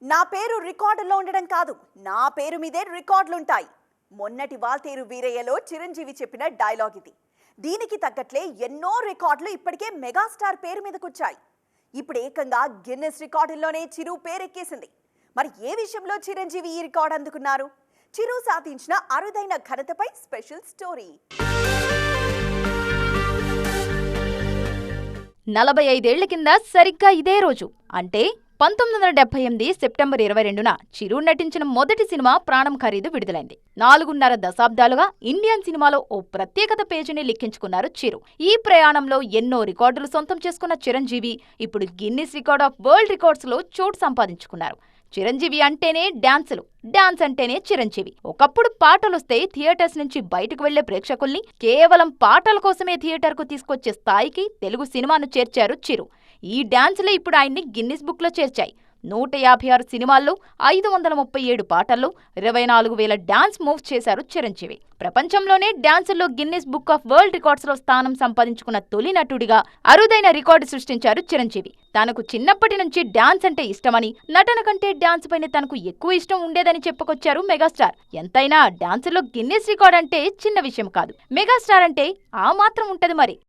నా పేరు రికార్డుల్లో ఉండడం కాదు, నా పేరు మీదే రికార్డులుంటాయి. మొన్నటి వాల్తేరు వీరయ్యలో చిరంజీవి చెప్పిన డైలాగ్ ఇది. దీనికి తగ్గట్లే ఎన్నో రికార్డులు ఇప్పటికే మెగాస్టార్ పేరు మీదకొచ్చాయి. ఇప్పుడు ఏకంగా గిన్నెస్ రికార్డుల్లోనే చిరు పేరెక్కేసింది. మరి ఏ విషయంలో చిరంజీవి ఈ రికార్డు అందుకున్నారు? చిరు సాధించిన అరుదైన ఘనతపై స్పెషల్ స్టోరీ. 45 ఏళ్ల కింద సరిగ్గా ఇదే రోజు అంటే 1978 సెప్టెంబర్ 22న చిరు నటించిన మొదటి సినిమా ప్రాణం ఖరీదు విడుదలైంది. 4.5 దశాబ్దాలుగా ఇండియన్ సినిమాలో ఓ ప్రత్యేకత పేజీని లిఖించుకున్నారు చిరు. ఈ ప్రయాణంలో ఎన్నో రికార్డులు సొంతం చేసుకున్న చిరంజీవి ఇప్పుడు Guinness record of world records లో చోటు సంపాదించుకున్నారు. చిరంజీవి అంటేనే డాన్సులు, డాన్స్ అంటేనే చిరంజీవి. ఒకప్పుడు పాటలొస్తే థియేటర్స్ నుంచి బయటకు వెళ్లే ప్రేక్షకుల్ని కేవలం పాటల కోసమే థియేటర్కు తీసుకొచ్చే స్థాయికి తెలుగు సినిమాను చేర్చారు చిరు. ఈ డాన్సులే ఇప్పుడు ఆయన్ని గిన్నిస్ బుక్లో చేర్చాయి. 156 సినిమాల్లో 537 పాటల్లో 24,000 డాన్స్ మూవ్స్ చేశారు చిరంజీవి. ప్రపంచంలోనే డాన్సుల్లో Guinness book of world records లో స్థానం సంపాదించుకున్న తొలి నటుడిగా అరుదైన రికార్డు సృష్టించారు చిరంజీవి. తనకు చిన్నప్పటి నుంచి డాన్స్ అంటే ఇష్టమని, నటన కంటే డాన్స్ పైన తనకు ఎక్కువ ఇష్టం ఉండేదని చెప్పుకొచ్చారు మెగాస్టార్. ఎంతైనా డాన్సుల్లో గిన్నిస్ రికార్డ్ అంటే చిన్న విషయం కాదు. మెగాస్టార్ అంటే ఆ మాత్రం ఉంటది మరి.